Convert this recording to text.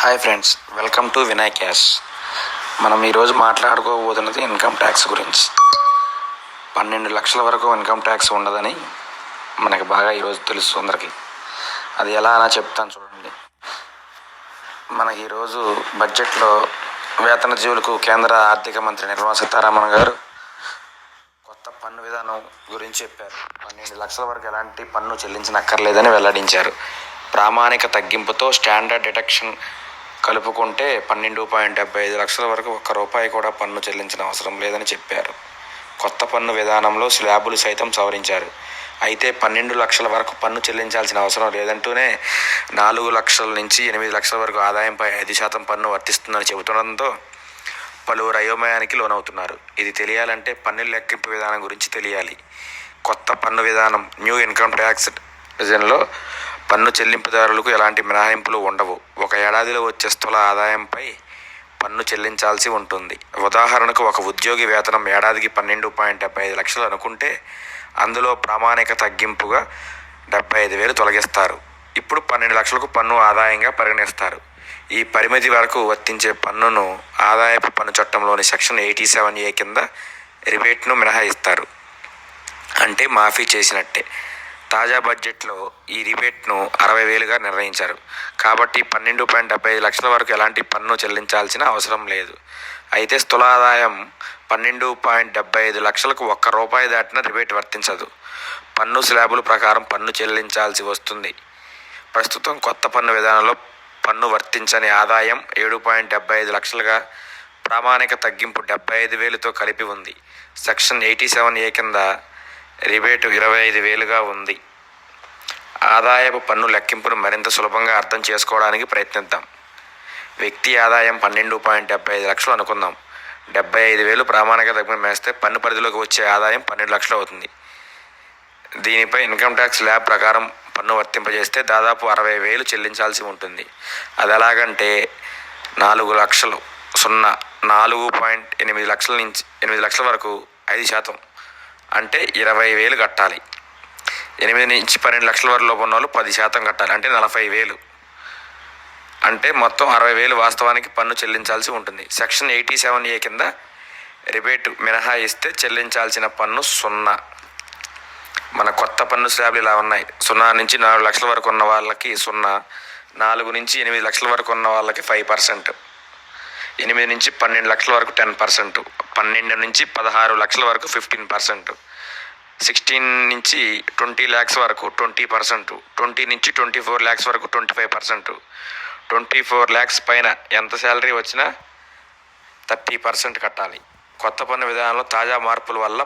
Hi friends, welcome to Vinay cash. మనం ఈరోజు మాట్లాడుకోబోతున్నది income tax గురించి. 12 లక్షల వరకు ఇన్కమ్ ట్యాక్స్ ఉండదని మనకి బాగా ఈరోజు తెలుసు అందరికీ. అది ఎలా అలా చెప్తాను చూడండి. మనకి ఈరోజు బడ్జెట్లో వేతన జీవులకు కేంద్ర ఆర్థిక మంత్రి నిర్మలా సీతారామన్ గారు కొత్త పన్ను విధానం గురించి చెప్పారు. 12 లక్షల వరకు ఎలాంటి పన్ను చెల్లించనక్కర్లేదని వెల్లడించారు. ప్రామాణిక తగ్గింపుతో స్టాండర్డ్ డిడక్షన్ కలుపుకుంటే 12.75 లక్షల వరకు ఒక్క రూపాయి కూడా పన్ను చెల్లించిన అవసరం లేదని చెప్పారు. కొత్త పన్ను విధానంలో స్లాబులు సైతం సవరించారు. అయితే 12 లక్షల వరకు పన్ను చెల్లించాల్సిన అవసరం లేదంటూనే 4 లక్షల నుంచి 8 లక్షల వరకు ఆదాయంపై 5% పన్ను వర్తిస్తుందని చెబుతుండడంతో పలువురు అయోమయానికి లోనవుతున్నారు. ఇది తెలియాలంటే పన్నుల లెక్కింపు విధానం గురించి తెలియాలి. కొత్త పన్ను విధానం న్యూ ఇన్కమ్ ట్యాక్స్ డిజైన్లో పన్ను చెల్లింపుదారులకు ఎలాంటి మినహాయింపులు ఉండవు. ఒక ఏడాదిలో వచ్చే స్థూల ఆదాయంపై పన్ను చెల్లించాల్సి ఉంటుంది. ఉదాహరణకు, ఒక ఉద్యోగి వేతనం ఏడాదికి 12.75 లక్షలు అనుకుంటే అందులో ప్రామాణిక తగ్గింపుగా 75,000 తొలగిస్తారు. ఇప్పుడు 12 లక్షలకు పన్ను ఆదాయంగా పరిగణిస్తారు. ఈ పరిమితి వరకు వర్తించే పన్నును ఆదాయపు పన్ను చట్టంలోని సెక్షన్ 87A కింద రిబేట్ను మినహాయిస్తారు. అంటే మాఫీ చేసినట్టే. తాజా బడ్జెట్లో ఈ రిబేట్ను 60,000గా నిర్ణయించారు. కాబట్టి 12.75 లక్షల వరకు ఎలాంటి పన్ను చెల్లించాల్సిన అవసరం లేదు. అయితే స్థూల ఆదాయం 12.75 లక్షలకు ఒక్క రూపాయి దాటిన రిబేట్ వర్తించదు. పన్ను స్లాబుల ప్రకారం పన్ను చెల్లించాల్సి వస్తుంది. ప్రస్తుతం కొత్త పన్ను విధానంలో పన్ను వర్తించని ఆదాయం 7.75 లక్షలుగా, ప్రామాణిక తగ్గింపు 75,000తో కలిపి ఉంది. సెక్షన్ 87A కింద రిబేటు 25,000గా ఉంది. ఆదాయపు పన్ను లెక్కింపును మరింత సులభంగా అర్థం చేసుకోవడానికి ప్రయత్నిద్దాం. వ్యక్తి ఆదాయం 12.75 లక్షలు అనుకుందాం. 75,000 ప్రామాణిక తగ్గింపు వేస్తే పన్ను పరిధిలోకి వచ్చే ఆదాయం 12 లక్షలు అవుతుంది. దీనిపై ఇన్కమ్ ట్యాక్స్ స్లాబ్ ప్రకారం పన్ను వర్తింపజేస్తే దాదాపు 60,000 చెల్లించాల్సి ఉంటుంది. అది ఎలాగంటే 4 లక్షలు 4.8 లక్షల నుంచి 8 లక్షల వరకు 5% అంటే 20,000 కట్టాలి. 8 నుంచి 12 లక్షల వరకు లోపు ఉన్న వాళ్ళు 10% కట్టాలి, అంటే 40,000. అంటే మొత్తం 60,000 వాస్తవానికి పన్ను చెల్లించాల్సి ఉంటుంది. సెక్షన్ 87A కింద రిబేటు మినహాయిస్తే చెల్లించాల్సిన పన్ను 0. మన కొత్త పన్ను స్లాబ్లు ఇలా ఉన్నాయి. 0 నుంచి 4 లక్షల వరకు ఉన్న వాళ్ళకి 0, 4 నుంచి 8 లక్షల వరకు ఉన్న వాళ్ళకి 5%, 8 నుంచి 12 లక్షల వరకు 10%, 12 నుంచి 16 లక్షల వరకు 15%, 16 నుంచి 20 lakhs వరకు 20%, 20 నుంచి 24 lakhs వరకు 25%, 24 lakhs పైన ఎంత శాలరీ వచ్చినా 30% కట్టాలి. కొత్త పన్ను విధానంలో తాజా మార్పుల వల్ల